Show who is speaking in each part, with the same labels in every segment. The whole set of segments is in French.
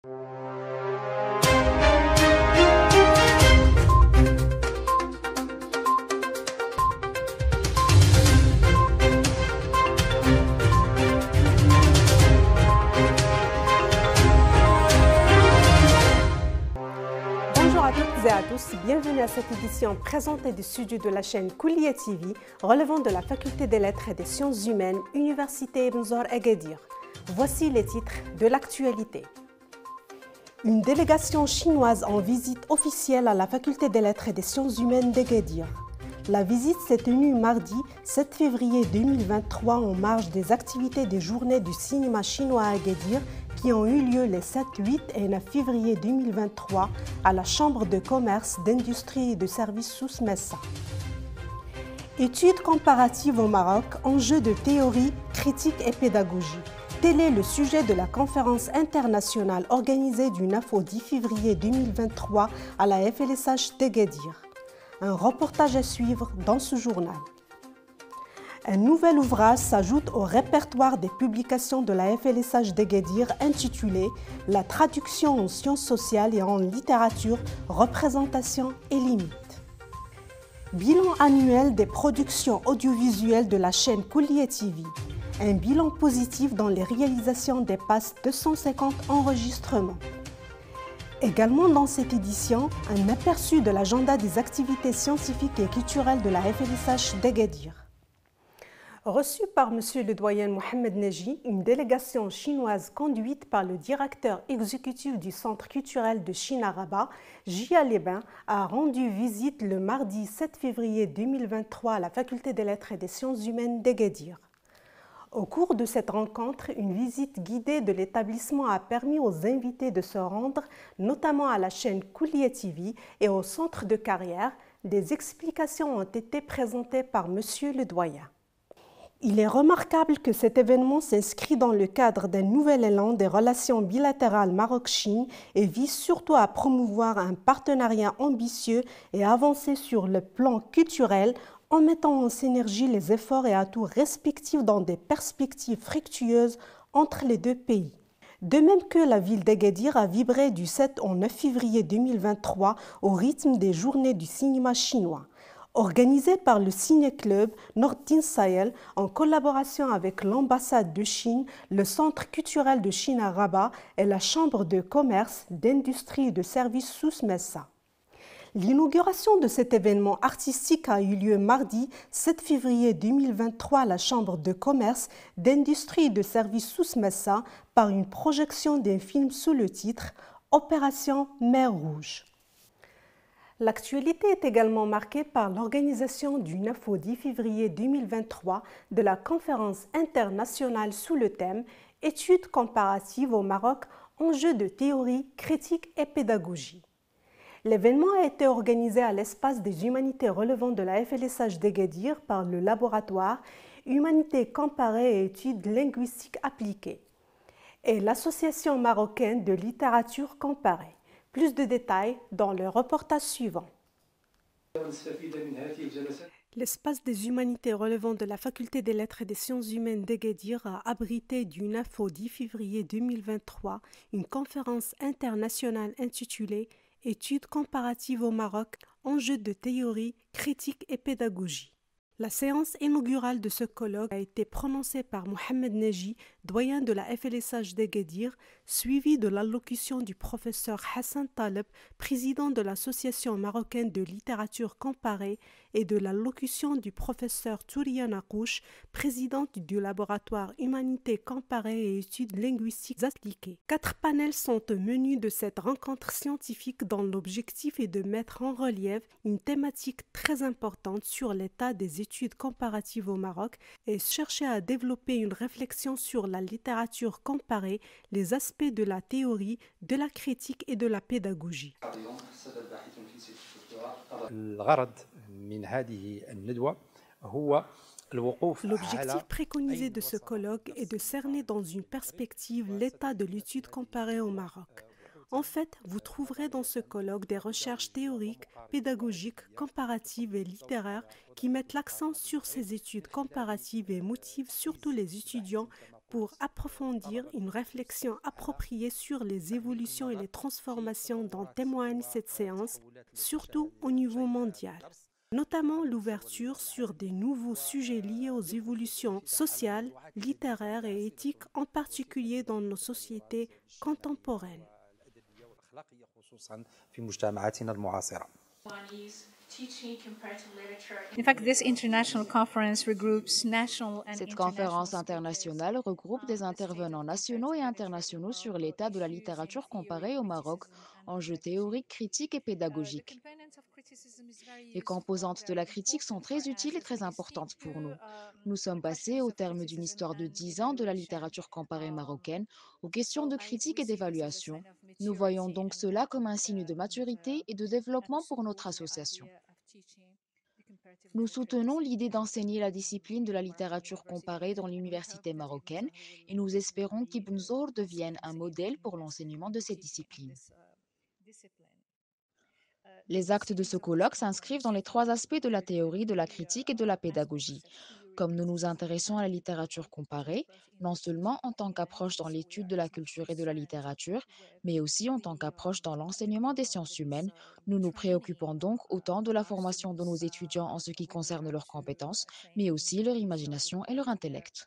Speaker 1: Bonjour à toutes et à tous, bienvenue à cette édition présentée du studio de la chaîne Kouliya TV, relevant de la Faculté des Lettres et des Sciences Humaines, Université Ibn Zor Agadir. Voici les titres de l'actualité. Une délégation chinoise en visite officielle à la Faculté des Lettres et des Sciences Humaines d'Agadir. La visite s'est tenue mardi 7 février 2023 en marge des activités des Journées du cinéma chinois à Agadir qui ont eu lieu les 7, 8 et 9 février 2023 à la Chambre de commerce, d'industrie et de services Souss Messa. Études comparatives au Maroc, enjeux de théorie, critique et pédagogie. Tel est le sujet de la conférence internationale organisée du 9 au 10 février 2023 à la FLSH d'Agadir. Un reportage à suivre dans ce journal. Un nouvel ouvrage s'ajoute au répertoire des publications de la FLSH d'Agadir intitulé « La traduction en sciences sociales et en littérature, représentation et limites ». Bilan annuel des productions audiovisuelles de la chaîne Kouliya TV. Un bilan positif dans les réalisations dépasse 250 enregistrements. Également dans cette édition, un aperçu de l'agenda des activités scientifiques et culturelles de la FLSH d'Agadir. Reçue par M. le doyen Mohamed Neji, une délégation chinoise conduite par le directeur exécutif du Centre culturel de Chine à Rabat, Jia Lebin, a rendu visite le mardi 7 février 2023 à la Faculté des Lettres et des Sciences Humaines d'Agadir. Au cours de cette rencontre, une visite guidée de l'établissement a permis aux invités de se rendre, notamment à la chaîne Kouliya TV et au centre de carrière. Des explications ont été présentées par M. le doyen. Il est remarquable que cet événement s'inscrit dans le cadre d'un nouvel élan des relations bilatérales Maroc-Chine et vise surtout à promouvoir un partenariat ambitieux et avancer sur le plan culturel en mettant en synergie les efforts et atouts respectifs dans des perspectives fructueuses entre les deux pays. De même que la ville d'Agadir a vibré du 7 au 9 février 2023 au rythme des Journées du cinéma chinois. Organisé par le Ciné-Club Nordin Sahel en collaboration avec l'ambassade de Chine, le Centre culturel de Chine à Rabat et la Chambre de commerce, d'industrie et de services Souss Messa. L'inauguration de cet événement artistique a eu lieu mardi 7 février 2023 à la Chambre de commerce, d'industrie et de services Souss Messa par une projection d'un film sous le titre « Opération Mer Rouge ». L'actualité est également marquée par l'organisation du 9 au 10 février 2023 de la conférence internationale sous le thème « Études comparatives au Maroc, enjeux de théorie, critique et pédagogie ». L'événement a été organisé à l'espace des humanités relevant de la FLSH d'Agadir par le laboratoire Humanités comparées et études linguistiques appliquées et l'Association marocaine de littérature comparée. Plus de détails dans le reportage suivant. L'espace des humanités relevant de la Faculté des Lettres et des Sciences Humaines d'Agadir a abrité du 9 au 10 février 2023 une conférence internationale intitulée « Études comparatives au Maroc, enjeux de théorie, critique et pédagogie ». La séance inaugurale de ce colloque a été prononcée par Mohamed Neji, doyen de la FLSH d'Agadir, suivie de l'allocution du professeur Hassan Taleb, président de l'Association marocaine de littérature comparée, et de l'allocution du professeur Touria Nakouch, présidente du laboratoire Humanités comparées et études linguistiques appliquées. 4 panels sont au menu de cette rencontre scientifique dont l'objectif est de mettre en relief une thématique très importante sur l'état des études comparatives au Maroc et chercher à développer une réflexion sur la littérature comparée, les aspects de la théorie, de la critique et de la pédagogie. L'objectif préconisé de ce colloque est de cerner dans une perspective l'état de l'étude comparée au Maroc. En fait, vous trouverez dans ce colloque des recherches théoriques, pédagogiques, comparatives et littéraires qui mettent l'accent sur ces études comparatives et motivent surtout les étudiants pour approfondir une réflexion appropriée sur les évolutions et les transformations dont témoigne cette séance, surtout au niveau mondial, notamment l'ouverture sur des nouveaux sujets liés aux évolutions sociales, littéraires et éthiques, en particulier dans nos sociétés contemporaines.
Speaker 2: Cette conférence internationale regroupe des intervenants nationaux et internationaux sur l'état de la littérature comparée au Maroc, enjeux théoriques, critiques et pédagogiques. Les composantes de la critique sont très utiles et très importantes pour nous. Nous sommes passés, au terme d'une histoire de 10 ans de la littérature comparée marocaine, aux questions de critique et d'évaluation. Nous voyons donc cela comme un signe de maturité et de développement pour notre association. Nous soutenons l'idée d'enseigner la discipline de la littérature comparée dans l'université marocaine et nous espérons qu'Ibn Zohr devienne un modèle pour l'enseignement de cette discipline. Les actes de ce colloque s'inscrivent dans les 3 aspects de la théorie, de la critique et de la pédagogie. Comme nous nous intéressons à la littérature comparée, non seulement en tant qu'approche dans l'étude de la culture et de la littérature, mais aussi en tant qu'approche dans l'enseignement des sciences humaines, nous nous préoccupons donc autant de la formation de nos étudiants en ce qui concerne leurs compétences, mais aussi leur imagination et leur intellect.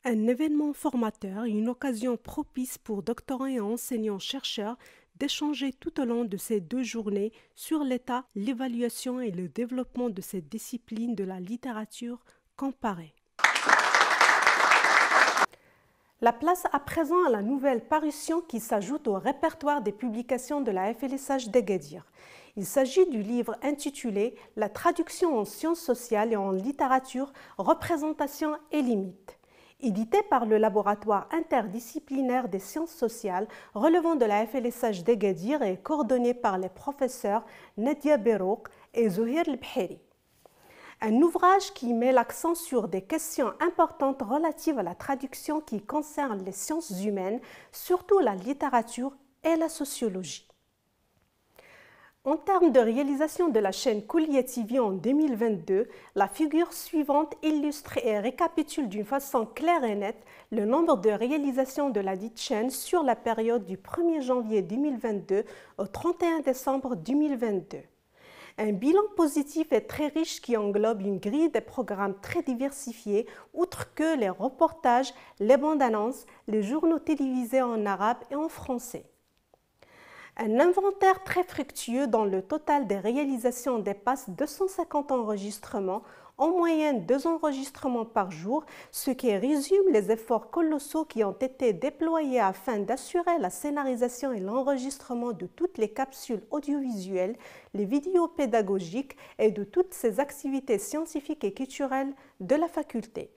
Speaker 1: Un événement formateur et une occasion propice pour doctorants et enseignants-chercheurs d'échanger tout au long de ces 2 journées sur l'état, l'évaluation et le développement de cette discipline de la littérature comparée. La place à présent à la nouvelle parution qui s'ajoute au répertoire des publications de la FLSH d'Agadir. Il s'agit du livre intitulé « La traduction en sciences sociales et en littérature, représentation et limites ». Édité par le laboratoire interdisciplinaire des sciences sociales relevant de la FLSH d'Agadir et coordonné par les professeurs Nadia Berouk et Zouhir Lbheri. Un ouvrage qui met l'accent sur des questions importantes relatives à la traduction qui concernent les sciences humaines, surtout la littérature et la sociologie. En termes de réalisation de la chaîne Kouliya TV en 2022, la figure suivante illustre et récapitule d'une façon claire et nette le nombre de réalisations de la dite chaîne sur la période du 1er janvier 2022 au 31 décembre 2022. Un bilan positif et très riche qui englobe une grille de programmes très diversifiés, outre que les reportages, les bandes annonces, les journaux télévisés en arabe et en français. Un inventaire très fructueux dont le total des réalisations dépasse 250 enregistrements, en moyenne 2 enregistrements par jour, ce qui résume les efforts colossaux qui ont été déployés afin d'assurer la scénarisation et l'enregistrement de toutes les capsules audiovisuelles, les vidéos pédagogiques et de toutes ces activités scientifiques et culturelles de la faculté.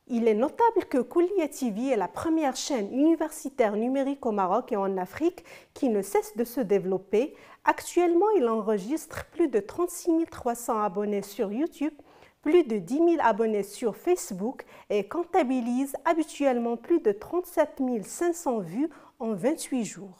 Speaker 1: Il est notable que Kouliya TV est la première chaîne universitaire numérique au Maroc et en Afrique qui ne cesse de se développer. Actuellement, il enregistre plus de 36 300 abonnés sur YouTube, plus de 10 000 abonnés sur Facebook et comptabilise habituellement plus de 37 500 vues en 28 jours.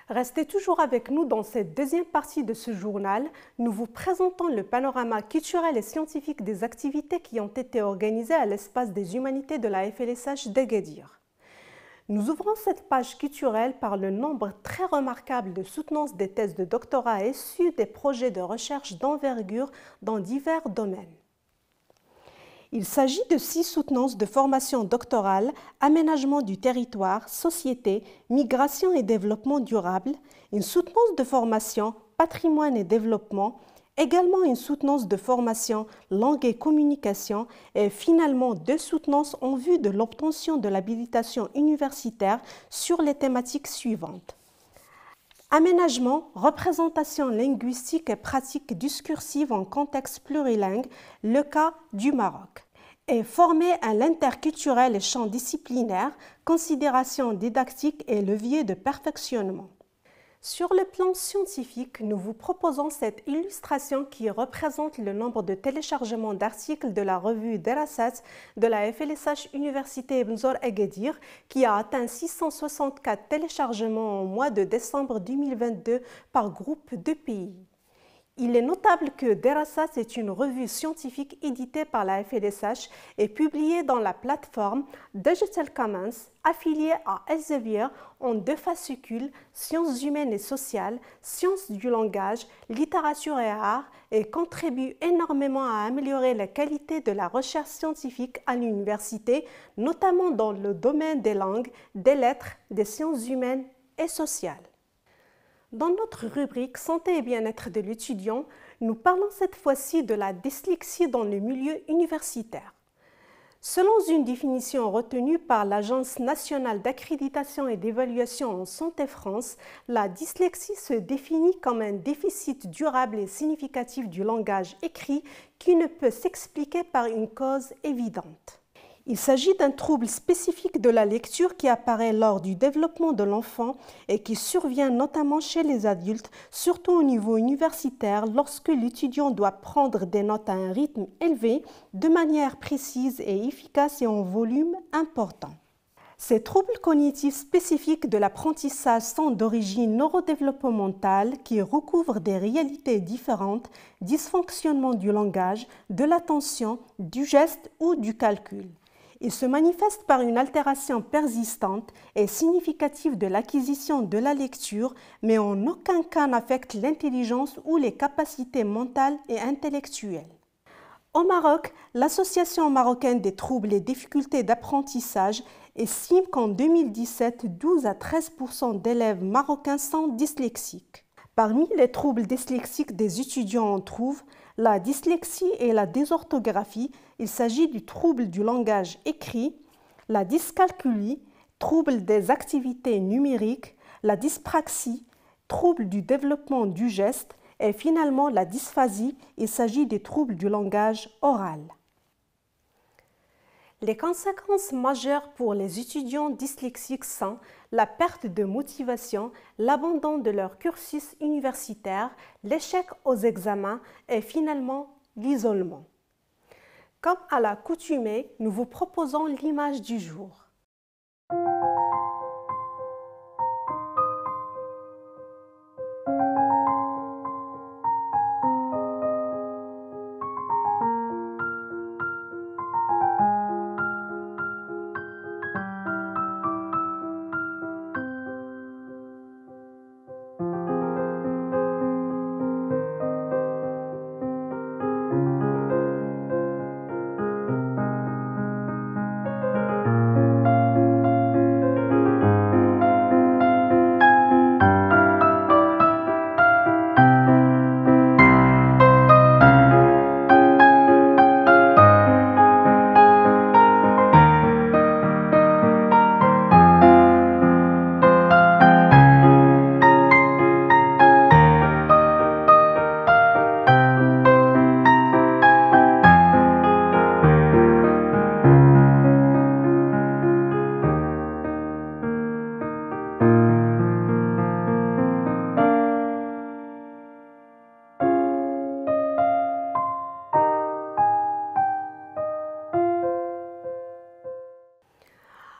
Speaker 1: Restez toujours avec nous dans cette deuxième partie de ce journal. Nous vous présentons le panorama culturel et scientifique des activités qui ont été organisées à l'espace des humanités de la FLSH d'Agadir. Nous ouvrons cette page culturelle par le nombre très remarquable de soutenances des thèses de doctorat issues des projets de recherche d'envergure dans divers domaines. Il s'agit de 6 soutenances de formation doctorale, aménagement du territoire, société, migration et développement durable, une soutenance de formation, patrimoine et développement, également une soutenance de formation, langue et communication et finalement 2 soutenances en vue de l'obtention de l'habilitation universitaire sur les thématiques suivantes. Aménagement, représentation linguistique et pratique discursive en contexte plurilingue, le cas du Maroc. Et former à l'interculturel et champ disciplinaire, considération didactique et levier de perfectionnement. Sur le plan scientifique, nous vous proposons cette illustration qui représente le nombre de téléchargements d'articles de la revue Derasat de la FLSH Université Ibn Zohr Agadir qui a atteint 664 téléchargements au mois de décembre 2022 par groupe de pays. Il est notable que Derasat est une revue scientifique éditée par la FLSH et publiée dans la plateforme Digital Commons, affiliée à Elsevier en 2 fascicules, sciences humaines et sociales, sciences du langage, littérature et art, et contribue énormément à améliorer la qualité de la recherche scientifique à l'université, notamment dans le domaine des langues, des lettres, des sciences humaines et sociales. Dans notre rubrique Santé et bien-être de l'étudiant, nous parlons cette fois-ci de la dyslexie dans le milieu universitaire. Selon une définition retenue par l'Agence nationale d'accréditation et d'évaluation en santé France, la dyslexie se définit comme un déficit durable et significatif du langage écrit qui ne peut s'expliquer par une cause évidente. Il s'agit d'un trouble spécifique de la lecture qui apparaît lors du développement de l'enfant et qui survient notamment chez les adultes, surtout au niveau universitaire, lorsque l'étudiant doit prendre des notes à un rythme élevé, de manière précise et efficace et en volume important. Ces troubles cognitifs spécifiques de l'apprentissage sont d'origine neurodéveloppementale qui recouvrent des réalités différentes, dysfonctionnement du langage, de l'attention, du geste ou du calcul. Il se manifeste par une altération persistante et significative de l'acquisition de la lecture, mais en aucun cas n'affecte l'intelligence ou les capacités mentales et intellectuelles. Au Maroc, l'Association marocaine des troubles et difficultés d'apprentissage estime qu'en 2017, 12 à 13% d'élèves marocains sont dyslexiques. Parmi les troubles dyslexiques des étudiants, on trouve la dyslexie et la dysorthographie. Il s'agit du trouble du langage écrit, la dyscalculie, trouble des activités numériques, la dyspraxie, trouble du développement du geste et finalement la dysphasie. Il s'agit des troubles du langage oral. Les conséquences majeures pour les étudiants dyslexiques sont la perte de motivation, l'abandon de leur cursus universitaire, l'échec aux examens et finalement l'isolement. Comme à l'accoutumée, nous vous proposons l'image du jour.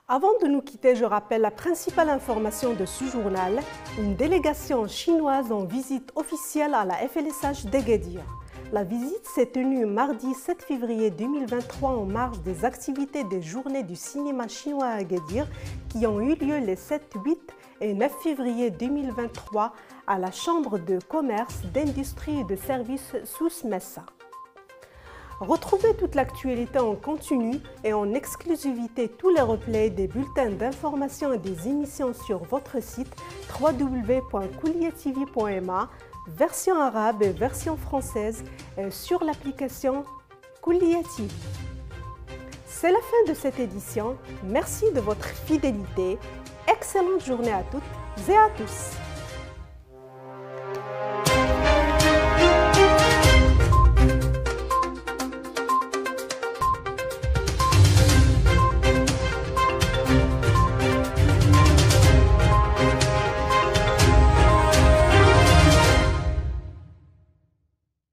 Speaker 1: Avant de nous quitter, je rappelle la principale information de ce journal. Une délégation chinoise en visite officielle à la FLSH d'Agadir. La visite s'est tenue mardi 7 février 2023 en marge des activités des Journées du cinéma chinois à Agadir qui ont eu lieu les 7, 8 et 9 février 2023 à la Chambre de commerce, d'industrie et de services Souss Messa. Retrouvez toute l'actualité en continu et en exclusivité tous les replays des bulletins d'information et des émissions sur votre site www.kulliyatv.ma, version arabe et version française et sur l'application Kulliya TV. C'est la fin de cette édition. Merci de votre fidélité. Excellente journée à toutes et à tous.